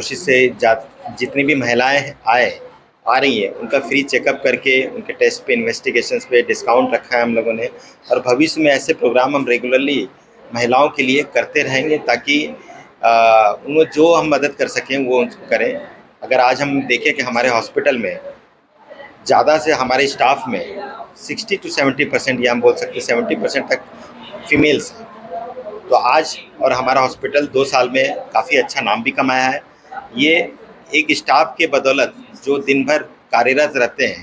कोशिश से जितनी भी महिलाएं आ रही हैं उनका फ्री चेकअप करके उनके टेस्ट पे इन्वेस्टिगेशंस पे डिस्काउंट रखा है हम लोगों ने। और भविष्य में ऐसे प्रोग्राम हम रेगुलरली महिलाओं के लिए करते रहेंगे ताकि उनको जो हम मदद कर सकें वो उनको करें। अगर आज हम देखें कि हमारे हॉस्पिटल में ज़्यादा से हमारे स्टाफ में 60 to 70% या हम बोल सकते हैं 70% तक फीमेल्स हैं। तो आज और हमारा हॉस्पिटल 2 साल में काफ़ी अच्छा नाम भी कमाया है। ये एक स्टाफ के बदौलत जो दिन भर कार्यरत रहते हैं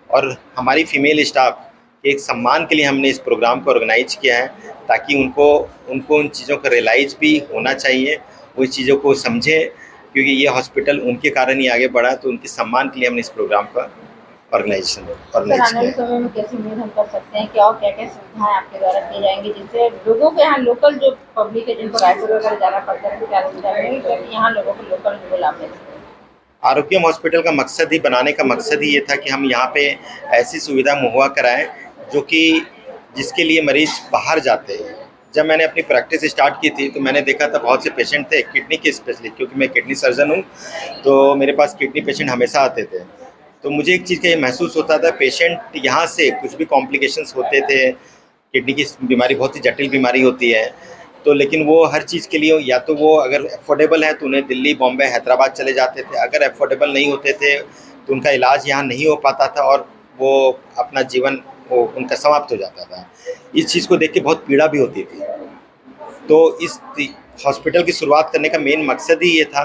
और हमारी फीमेल स्टाफ के एक सम्मान के लिए हमने इस प्रोग्राम को ऑर्गेनाइज किया है ताकि उनको उनको उन चीज़ों का रियलाइज़ भी होना चाहिए, वो इस चीज़ों को समझें क्योंकि ये हॉस्पिटल उनके कारण ही आगे बढ़ा। तो उनके सम्मान के लिए हमने इस प्रोग्राम का ऑर्गेनाइज सर, किया आने वाले है। समय में कैसी उम्मीद हम कर सकते हैं कि और क्या-क्या सुविधाएँ आपके द्वारा की जाएँगी जिससे लोगों के यहाँ लोकल जो पब्लिक है जिनको रायपुर वगैरह जाना पड़ता है, तो क्या सुविधा मिलेगी ताकि यहाँ लोगों को लोकल वो लाभ मिल सके? आरोग्यम हॉस्पिटल का मकसद ही बनाने का मकसद ही ये था कि हम यहाँ पे ऐसी सुविधा मुहैया कराएं जो कि जिसके लिए मरीज बाहर जाते हैं। जब मैंने अपनी प्रैक्टिस स्टार्ट की थी तो मैंने देखा था बहुत से पेशेंट थे किडनी के स्पेशलिस्ट, क्योंकि मैं किडनी सर्जन हूँ तो मेरे पास किडनी पेशेंट हमेशा आते थे। तो मुझे एक चीज़ का ये महसूस होता था, पेशेंट यहाँ से कुछ भी कॉम्प्लिकेशंस होते थे, किडनी की बीमारी बहुत ही जटिल बीमारी होती है, तो लेकिन वो हर चीज़ के लिए या तो वो अगर अफोर्डेबल है तो उन्हें दिल्ली, बॉम्बे, हैदराबाद चले जाते थे। अगर अफोर्डेबल नहीं होते थे तो उनका इलाज यहाँ नहीं हो पाता था और वो अपना जीवन वो उनका समाप्त हो जाता था। इस चीज़ को देख के बहुत पीड़ा भी होती थी। तो इस हॉस्पिटल की शुरुआत करने का मेन मकसद ही ये था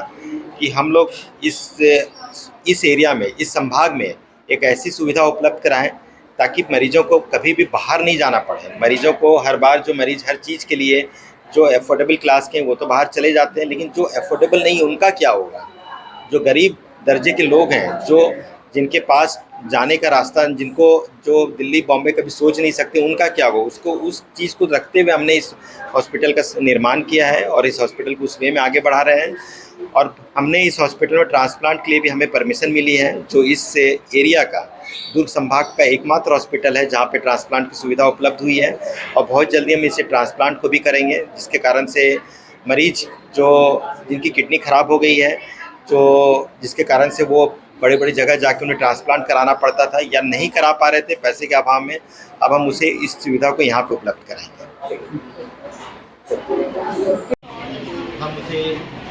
कि हम लोग इस एरिया में, इस संभाग में एक ऐसी सुविधा उपलब्ध कराएं ताकि मरीजों को कभी भी बाहर नहीं जाना पड़े। मरीजों को हर बार जो मरीज हर चीज़ के लिए जो अफोर्डेबल क्लास के हैं वो तो बाहर चले जाते हैं, लेकिन जो अफोर्डेबल नहीं उनका क्या होगा? जो गरीब दर्जे के लोग हैं, जो जिनके पास जाने का रास्ता, जिनको जो दिल्ली बॉम्बे कभी सोच नहीं सकते, उनका क्या होगा? उसको उस चीज़ को रखते हुए हमने इस हॉस्पिटल का निर्माण किया है और इस हॉस्पिटल को उस वे में आगे बढ़ा रहे हैं। और हमने इस हॉस्पिटल में ट्रांसप्लांट के लिए भी हमें परमिशन मिली है, जो इस एरिया का दुर्ग संभाग का एकमात्र हॉस्पिटल है जहाँ पे ट्रांसप्लांट की सुविधा उपलब्ध हुई है। और बहुत जल्दी हम इसे ट्रांसप्लांट को भी करेंगे, जिसके कारण से मरीज जो जिनकी किडनी खराब हो गई है, जो जिसके कारण से वो बड़े-बड़ी जगह जाके उन्हें ट्रांसप्लांट कराना पड़ता था या नहीं करा पा रहे थे पैसे के अभाव में, अब हम उसे इस सुविधा को यहाँ पे उपलब्ध कराएंगे। हम उसे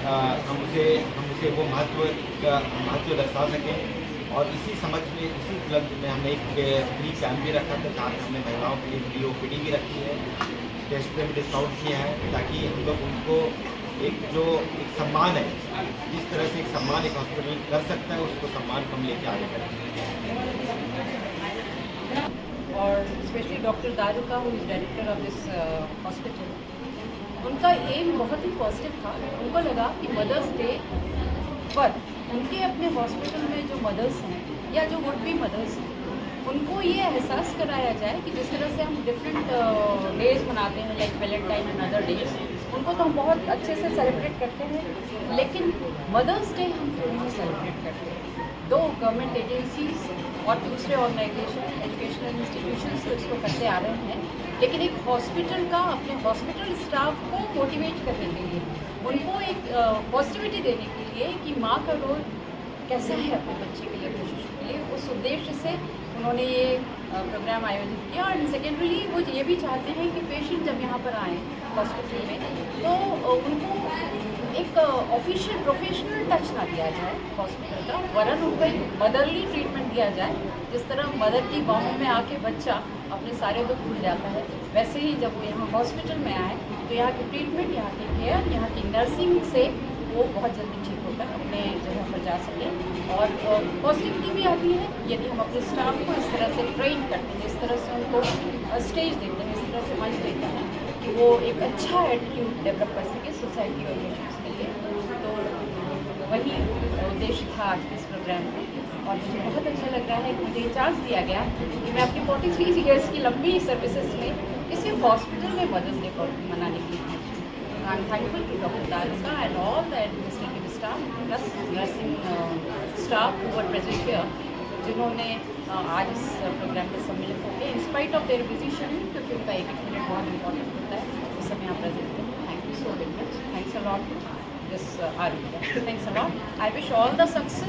हम उसे हम उसे वो महत्व दर्शा सकें। और इसी समझ में, इसी उपलब्ध में हमने एक फ्री कैंप भी रखा था, साथ हमने महिलाओं के लिए फ्री ओपीडी भी रखी है, टेस्ट पे भी डिस्काउंट किया है ताकि हम लोग उनको एक सम्मान है, जिस तरह से एक सम्मान एक हॉस्पिटल कर सकता है उसको सम्मान हम लेके आगे बढ़ेंगे। और specially doctor Daruka who is director of this hospital, उनका एम बहुत ही पॉजिटिव था। उनको लगा कि मदर्स डे पर उनके अपने हॉस्पिटल में जो मदर्स हैं या जो वुड बी मदर्स हैं उनको ये एहसास कराया जाए कि जिस तरह से हम डिफरेंट डेज मनाते हैं like Valentine and other days, उनको तो हम बहुत अच्छे से सेलिब्रेट करते हैं, लेकिन मदर्स डे हम क्यों नहीं सेलिब्रेट करते? दो गवर्नमेंट एजेंसीज और दूसरे ऑर्गेनाइजेशन, एजुकेशनल इंस्टीट्यूशंस तो इसको करते आ रहे हैं, लेकिन एक हॉस्पिटल का अपने हॉस्पिटल स्टाफ को मोटिवेट करने के लिए, उनको एक पॉजिटिविटी देने के लिए कि माँ का रोल कैसा है अपने बच्चे के लिए, अपने शिशु के लिए, उस उद्देश्य से उन्होंने ये प्रोग्राम आयोजित किया। और सेकेंडली वो ये भी चाहते हैं कि पेशेंट जब यहाँ पर आएँ हॉस्पिटल में तो उनको एक ऑफिशियल प्रोफेशनल टच ना दिया जाए हॉस्पिटल का, वरन उनको एक मदरली ट्रीटमेंट दिया जाए। जिस तरह मदर की बाहों में आके बच्चा अपने सारे दुख भूल जाता है, वैसे ही जब वो यहाँ हॉस्पिटल में आए तो यहाँ की ट्रीटमेंट, यहाँ की केयर, यहाँ की नर्सिंग से वो बहुत जल्दी ठीक होकर अपने जगह पर जा सके। और पॉजिटिविटी भी आती है यदि हम अपने स्टाफ को इस तरह से ट्रेन करते हैं, इस तरह से उनको स्टेज देते हैं, इस तरह से मंच देते हैं कि वो एक अच्छा एटीट्यूड डेवलप कर सके सोसाइटी और पेशेंट्स के लिए। तो वही उद्देश्य था आज के इस प्रोग्राम में। और मुझे बहुत अच्छा लग रहा है कि मुझे चांस दिया गया कि मैं अपनी 43 ईयर्स की लंबी सर्विसेज में किसी हॉस्पिटल में मदर्स डे मनाने के लिए पहुंची। I am thankful to doctor Daruka and all the administrative staff plus nursing staff who were present here, जिन्होंने आज इस प्रोग्राम में सम्मिलित होकर in spite of their busy schedule, क्योंकि उनका एक मिनट बहुत इंपॉर्टेंट होता है, उस समय आप प्रेजेंट थे। Thank you so very much, thanks a lot. this Aarogya. Thanks a lot. I wish all the success